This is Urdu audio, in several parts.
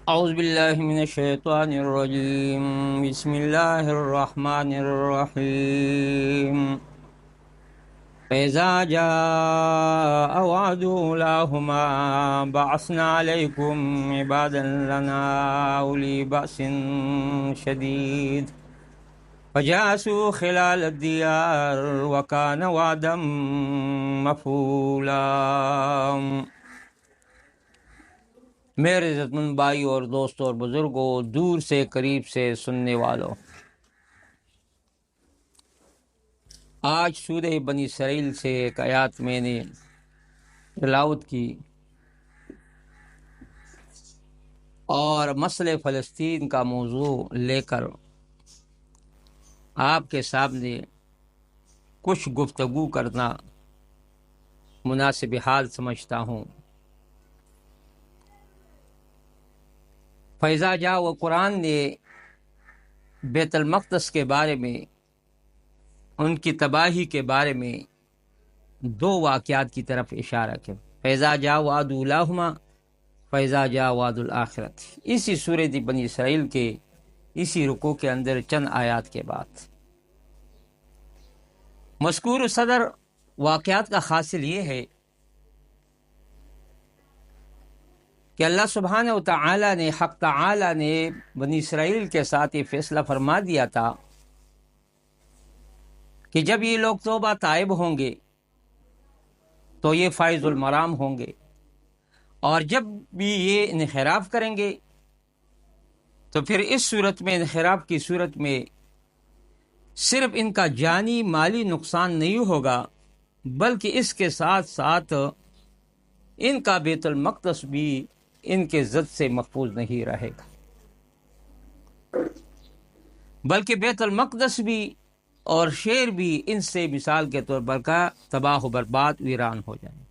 اعوذ باللہ من الشیطان الرجیم، بسم اللہ الرحمن الرحیم۔ فَإِذَا جَاءَ وَعْدُ أُولَاهُمَا بَعَثْنَا عَلَيْكُمْ عِبَادًا لَنَا أُولِي بَأْسٍ شَدِيدٍ فَجَاسُوا خِلَالَ الدِّيَارِ وَكَانَ وَعْدًا مَفْعُولًا۔ میرے عزتمند بھائی اور دوستوں اور بزرگوں، دور سے قریب سے سننے والوں، آج سورہ بنی اسرائیل سے ایک آیات میں نے تلاوت کی اور مسئلہ فلسطین کا موضوع لے کر آپ کے سامنے کچھ گفتگو کرنا مناسب حال سمجھتا ہوں۔ فیضا جا و قرآن نے بیت المقدس کے بارے میں، ان کی تباہی کے بارے میں دو واقعات کی طرف اشارہ کیا۔ فیضا جا وعد اولاہما، فیضا جا وعد الآخرت، اسی سورہ بنی اسرائیل کے اسی رکوع کے اندر چند آیات کے بعد مذکور صدر واقعات کا حاصل یہ ہے کہ اللہ سبحانہ و تعالی نے، حق تعالی نے بنی اسرائیل کے ساتھ یہ فیصلہ فرما دیا تھا کہ جب یہ لوگ توبہ تائب ہوں گے تو یہ فائز المرام ہوں گے، اور جب بھی یہ انحراف کریں گے تو پھر اس صورت میں، انحراف کی صورت میں، صرف ان کا جانی مالی نقصان نہیں ہوگا بلکہ اس کے ساتھ ساتھ ان کا بیت المقدس بھی ان کے زد سے محفوظ نہیں رہے گا، بلکہ بیت المقدس بھی اور شہر بھی ان سے مثال کے طور پر کا تباہ و برباد ویران ہو جائیں۔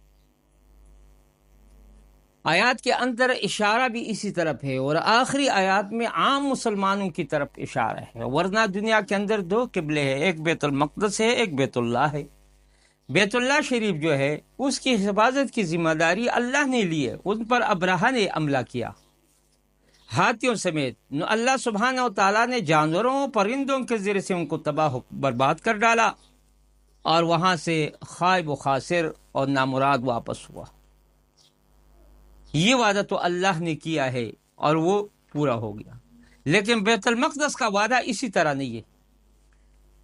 آیات کے اندر اشارہ بھی اسی طرف ہے، اور آخری آیات میں عام مسلمانوں کی طرف اشارہ ہے، ورنہ دنیا کے اندر دو قبلے ہیں، ایک بیت المقدس ہے، ایک بیت اللہ ہے۔ بیت اللہ شریف جو ہے اس کی حفاظت کی ذمہ داری اللہ نے لی ہے، ان پر ابرہہ نے حملہ کیا ہاتھیوں سمیت، اللہ سبحانہ و تعالیٰ نے جانوروں پرندوں کے ذریعے سے ان کو تباہ و برباد کر ڈالا، اور وہاں سے خائب و خاسر اور نامراد واپس ہوا۔ یہ وعدہ تو اللہ نے کیا ہے اور وہ پورا ہو گیا، لیکن بیت المقدس کا وعدہ اسی طرح نہیں ہے۔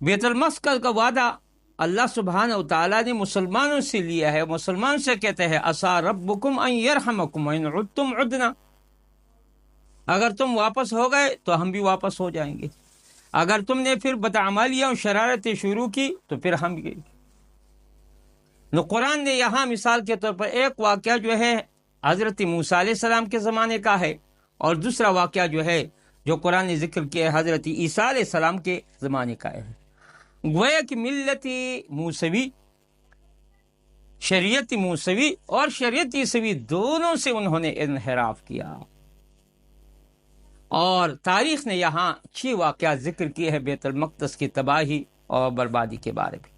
بیت المقدس کا وعدہ اللہ سبحانہ و تعالیٰ نے مسلمانوں سے لیا ہے، مسلمان سے کہتے ہیں عسیٰ ربکم ان یرحمکم وان عدتم عدنا، اگر تم واپس ہو گئے تو ہم بھی واپس ہو جائیں گے، اگر تم نے پھر بدعمالیاں اور شرارتیں شروع کی تو پھر ہم بھی۔ نو قرآن نے یہاں مثال کے طور پر ایک واقعہ جو ہے حضرت موسیٰ علیہ السلام کے زمانے کا ہے، اور دوسرا واقعہ جو ہے جو قرآن نے ذکر کیا ہے حضرت عیسیٰ علیہ السلام کے زمانے کا ہے۔ گویا کہ ملت موسوی، شریعت موسوی اور شریعت عیسوی دونوں سے انہوں نے انحراف کیا، اور تاریخ نے یہاں 6 واقعات ذکر کیے ہیں بیت المقدس کی تباہی اور بربادی کے بارے میں۔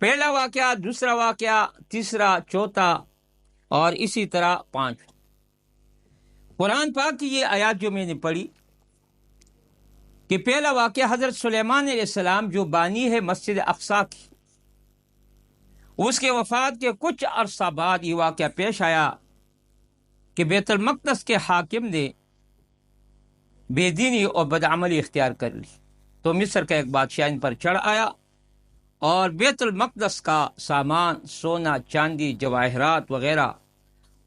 پہلا واقعہ، دوسرا واقعہ، تیسرا، چوتھا اور اسی طرح 5۔ قرآن پاک کی یہ آیات جو میں نے پڑھی کہ پہلا واقعہ حضرت سلیمان علیہ السلام جو بانی ہے مسجد اقصیٰ کی، اس کے وفات کے کچھ عرصہ بعد یہ واقعہ پیش آیا کہ بیت المقدس کے حاکم نے بے دینی اور بدعملی اختیار کر لی، تو مصر کا ایک بادشاہ ان پر چڑھ آیا اور بیت المقدس کا سامان، سونا، چاندی، جواہرات وغیرہ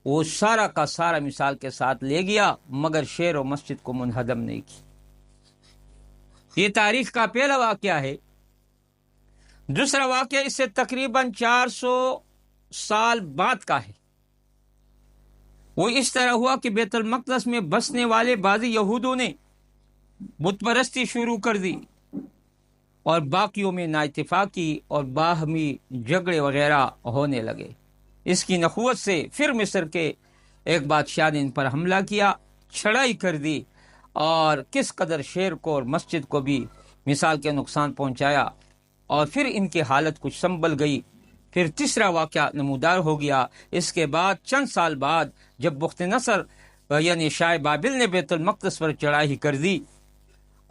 وہ سارا کا سارا مثال کے ساتھ لے گیا، مگر شہر و مسجد کو منہدم نہیں کی۔ یہ تاریخ کا پہلا واقعہ ہے۔ دوسرا واقعہ اس سے تقریباً 400 سال بعد کا ہے۔ وہ اس طرح ہوا کہ بیت المقدس میں بسنے والے بعضی یہودوں نے بت پرستی شروع کر دی، اور باقیوں میں نااتفاقی اور باہمی جھگڑے وغیرہ ہونے لگے۔ اس کی نخوت سے پھر مصر کے ایک بادشاہ نے ان پر حملہ کیا، چڑھائی کر دی، اور کس قدر شہر کو اور مسجد کو بھی مثال کے نقصان پہنچایا، اور پھر ان کی حالت کچھ سنبھل گئی۔ پھر تیسرا واقعہ نمودار ہو گیا۔ اس کے بعد چند سال بعد جب بخت نصر یعنی شاہ بابل نے بیت المقدس پر چڑھائی کر دی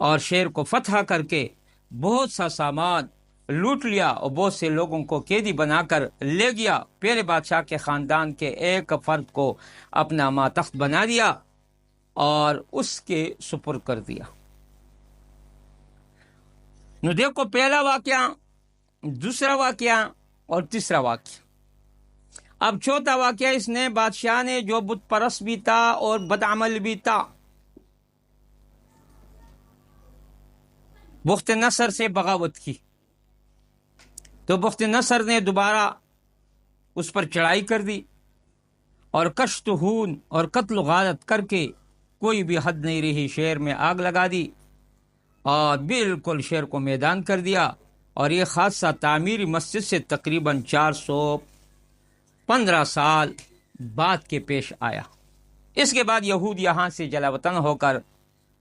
اور شہر کو فتح کر کے بہت سا سامان لوٹ لیا اور بہت سے لوگوں کو قیدی بنا کر لے گیا۔ پہلے بادشاہ کے خاندان کے ایک فرد کو اپنا ماتحت بنا دیا اور اس کے سپرد کر دیا۔ نو دیکھو، پہلا واقعہ، دوسرا واقعہ اور تیسرا واقعہ۔ اب چوتھا واقعہ، اس نے بادشاہ نے جو بت پرست بھی تھا اور بدعمل بھی تھا، بخت نصر سے بغاوت کی، تو بخت نصر نے دوبارہ اس پر چڑھائی کر دی اور کشت خون اور قتل و غارت کر کے کوئی بھی حد نہیں رہی، شہر میں آگ لگا دی اور بالکل شہر کو میدان کر دیا۔ اور یہ حادثہ تعمیری مسجد سے تقریباً 415 سال بعد کے پیش آیا۔ اس کے بعد یہود یہاں سے جلا وطن ہو کر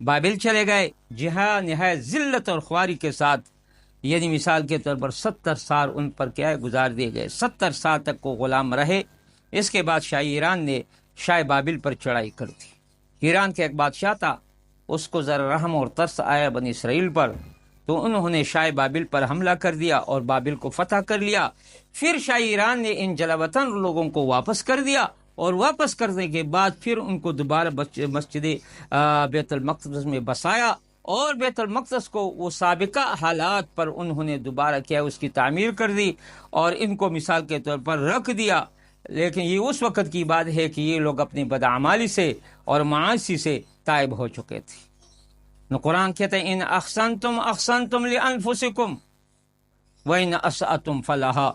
بابل چلے گئے، جہاں نہایت ذلت اور خواری کے ساتھ، یعنی مثال کے طور پر 70 سال ان پر کیا ہے گزار دیے گئے، 70 سال تک کو غلام رہے۔ اس کے بعد شاہ ایران نے شاہ بابل پر چڑھائی کر دی۔ ایران کا ایک بادشاہ تھا، اس کو ذرا رحم اور ترس آیا بنی اسرائیل پر، تو انہوں نے شاہ بابل پر حملہ کر دیا اور بابل کو فتح کر لیا۔ پھر شاہ ایران نے ان جلا وطن لوگوں کو واپس کر دیا، اور واپس کرنے کے بعد پھر ان کو دوبارہ مسجد بیت المقدس میں بسایا، اور بیت المقدس کو وہ سابقہ حالات پر انہوں نے دوبارہ کیا، اس کی تعمیر کر دی اور ان کو مثال کے طور پر رکھ دیا۔ لیکن یہ اس وقت کی بات ہے کہ یہ لوگ اپنی بدعمالی سے اور معاصی سے تائب ہو چکے تھے۔ نو قرآن کہتے ہیں ان احسنتم احسنتم لانفسکم وان اسأتم فلہا۔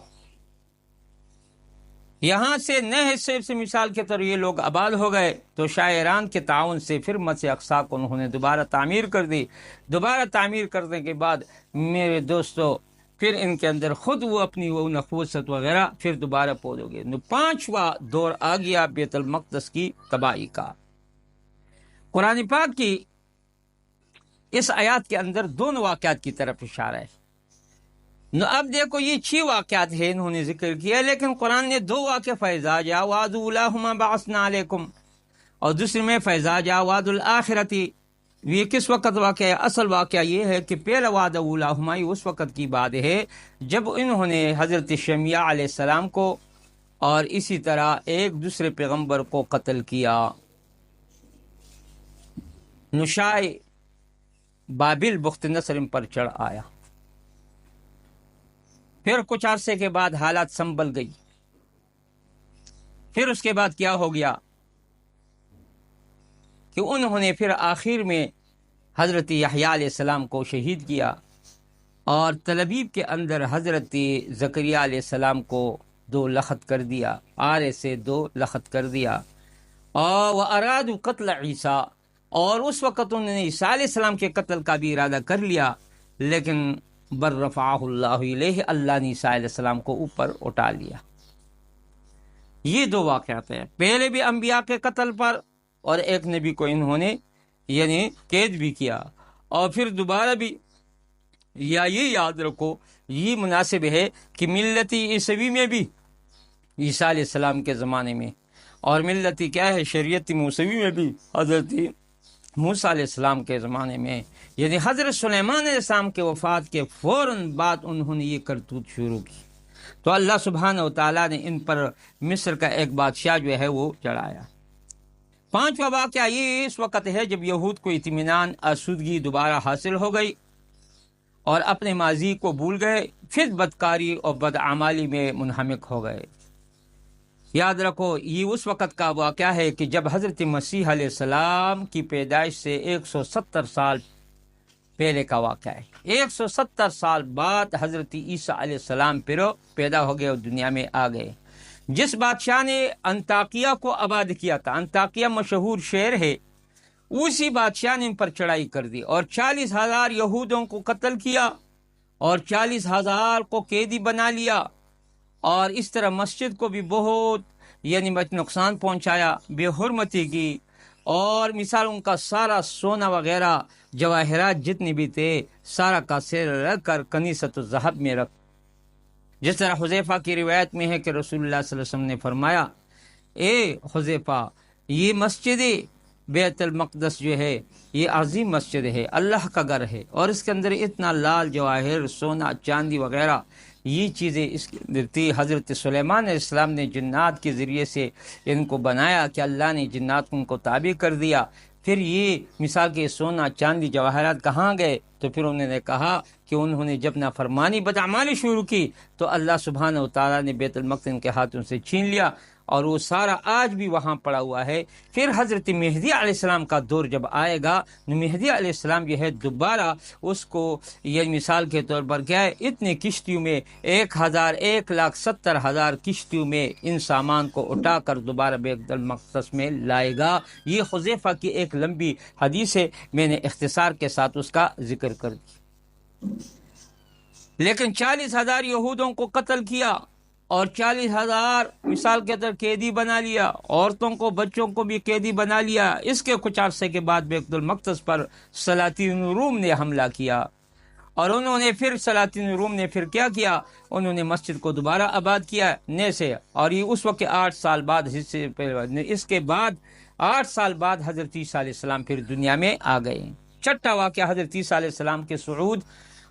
یہاں سے نئے حصے سے مثال کے طور یہ لوگ آباد ہو گئے، تو شاعران کے تعاون سے پھر مسجد اقصی کو انہوں نے دوبارہ تعمیر کر دی۔ دوبارہ تعمیر کرنے کے بعد میرے دوستو پھر ان کے اندر خود وہ اپنی وہ نفوست وغیرہ پھر دوبارہ پودو گے۔ پانچواں دور آ گیا بیت المقدس کی تباہی کا۔ قرآن پاک کی اس آیات کے اندر دونوں واقعات کی طرف اشارہ ہے۔ اب دیکھو، یہ 6 واقعات ہیں انہوں نے ذکر کیا، لیکن قرآن نے 2 واقعہ فیضا جا وعد اولاہما بعثنا علیکم، اور دوسرے میں فیضا جا وعد الآخرتی۔ یہ کس وقت واقعہ ہے؟ اصل واقعہ یہ ہے کہ پہلا وعد اولاہما یہ اس وقت کی بات ہے جب انہوں نے حضرت شمیہ علیہ السلام کو اور اسی طرح ایک دوسرے پیغمبر کو قتل کیا۔ نشاء بابل بخت نصر ان پر چڑھ آیا۔ پھر کچھ عرصے کے بعد حالات سنبھل گئی۔ پھر اس کے بعد کیا ہو گیا کہ انہوں نے پھر آخر میں حضرت یحییٰ علیہ السلام کو شہید کیا، اور تلابیب کے اندر حضرت زکریا علیہ السلام کو 2 لخت کر دیا، آرے سے 2 لخت کر دیا، اور وَأَرَادُوا قتل عیسیٰ، اور اس وقت انہوں نے عیسیٰ علیہ السلام کے قتل کا بھی ارادہ کر لیا، لیکن بر رفعہ اللہ الیہ، اللہ نے عیسیٰ علیہ السلام کو اوپر اٹھا لیا۔ یہ 2 واقعات ہیں، پہلے بھی انبیاء کے قتل پر، اور ایک نبی کو انہوں نے یعنی قید بھی کیا، اور پھر دوبارہ بھی۔ یا یہ یاد رکھو، یہ مناسب ہے کہ ملتی عیسوی میں بھی عیسیٰ علیہ السلام کے زمانے میں، اور ملتی کیا ہے شریعت موسوی میں بھی حضرت موسیٰ علیہ السلام کے زمانے میں، یعنی حضرت سلیمان علیہ السلام کے وفات کے فوراً بعد انہوں نے یہ کرتوت شروع کی۔ تو اللہ سبحانہ و تعالیٰ نے ان پر مصر کا ایک بادشاہ جو ہے وہ چڑھایا۔ 5واں واقعہ یہ اس وقت ہے جب یہود کو اطمینان آسودگی دوبارہ حاصل ہو گئی اور اپنے ماضی کو بھول گئے، پھر بدکاری اور بدعمالی میں منہمک ہو گئے۔ یاد رکھو، یہ اس وقت کا واقعہ ہے کہ جب حضرت مسیح علیہ السلام کی پیدائش سے 170 سال پہلے کا واقعہ ہے۔ 170 سال بعد حضرت عیسیٰ علیہ السلام پھر پیدا ہو گئے اور دنیا میں آ گئے۔ جس بادشاہ نے انطاکیہ کو آباد کیا تھا، انطاکیہ مشہور شہر ہے، اسی بادشاہ نے ان پر چڑھائی کر دی اور 40,000 یہودوں کو قتل کیا اور 40,000 کو قیدی بنا لیا، اور اس طرح مسجد کو بھی بہت یعنی نقصان پہنچایا، بے حرمتی کی، اور مثال ان کا سارا سونا وغیرہ جواہرات جتنے بھی تھے سارا کا سیر رکھ کر کنیسۃ الذہب میں رکھ۔ جس طرح حذیفہ کی روایت میں ہے کہ رسول اللہ صلی اللہ علیہ وسلم نے فرمایا، اے حذیفہ، یہ مسجد بیت المقدس جو ہے یہ عظیم مسجد ہے، اللہ کا گھر ہے، اور اس کے اندر اتنا لال جواہر، سونا، چاندی وغیرہ یہ چیزیں اس کے اندر تھی۔ حضرت سلیمان علیہ السلام نے جنات کے ذریعے سے ان کو بنایا کہ اللہ نے جنات کو ان کو تابع کر دیا۔ پھر یہ مثال کے سونا، چاندی، جواہرات کہاں گئے؟ تو پھر انہوں نے کہا کہ انہوں نے جب نافرمانی بدعمالی شروع کی تو اللہ سبحانہ و تعالیٰ نے بیت المقدس ان کے ہاتھوں سے چھین لیا، اور وہ سارا آج بھی وہاں پڑا ہوا ہے۔ پھر حضرت مہدی علیہ السلام کا دور جب آئے گا، مہدی علیہ السلام جو ہے دوبارہ اس کو، یہ مثال کے طور پر کیا ہے، اتنے کشتیوں میں 1,70,000 کشتیوں میں ان سامان کو اٹھا کر دوبارہ بیت المقدس میں لائے گا۔ یہ حذیفہ کی ایک لمبی حدیث ہے، میں نے اختصار کے ساتھ اس کا ذکر کر دیا۔ لیکن 40,000 یہودوں کو قتل کیا، اور 40,000 مثال کے طور قیدی بنا لیا، عورتوں کو، بچوں کو بھی قیدی بنا لیا۔ اس کے کچھ عرصے کے بعد بیت المقدس پر سلاطین روم نے حملہ کیا، اور انہوں نے پھر سلاطین روم نے پھر کیا کیا، انہوں نے مسجد کو دوبارہ آباد کیا نئے سے، اور یہ اس وقت 8 سال بعد اس کے بعد 8 سال بعد حضرت عیسیٰ علیہ السلام پھر دنیا میں آ گئے۔ چھٹا واقعہ حضرت عیسیٰ علیہ السلام کے صعود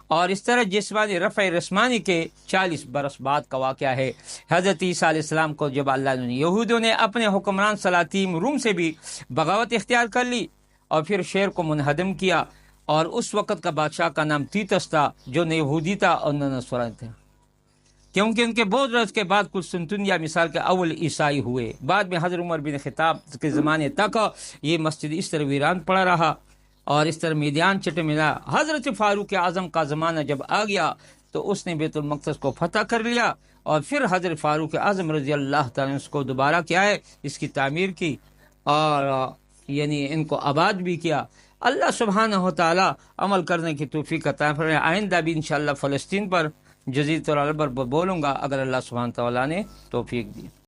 اور اس طرح جسمانی رفع رسمانی کے 40 برس بعد کا واقعہ ہے۔ حضرت عیسیٰ علیہ السلام کو جب اللہ نے، یہودوں نے اپنے حکمران سلاطین روم سے بھی بغاوت اختیار کر لی اور پھر شہر کو منہدم کیا، اور اس وقت کا بادشاہ کا نام تیتس تھا، جو نہ یہودی تھا اور نہ نصرانی تھا، کیونکہ ان کے بہت رس کے بعد قسطنطنیہ مثال کے اول عیسائی ہوئے۔ بعد میں حضرت عمر بن خطاب کے زمانے تک یہ مسجد اس طرح ویران پڑا رہا، اور اس طرح میدان چٹ ملا۔ حضرت فاروق اعظم کا زمانہ جب آ گیا تو اس نے بیت المقدس کو فتح کر لیا، اور پھر حضرت فاروق اعظم رضی اللہ تعالیٰ نے اس کو دوبارہ کیا ہے، اس کی تعمیر کی، اور یعنی ان کو آباد بھی کیا۔ اللہ سبحانہ و تعالیٰ عمل کرنے کی توفیق عطا فرمائے۔ آئندہ بھی انشاءاللہ فلسطین پر، جزیرۃ العرب پر بولوں گا اگر اللہ سبحانہ و تعالیٰ نے توفیق دی۔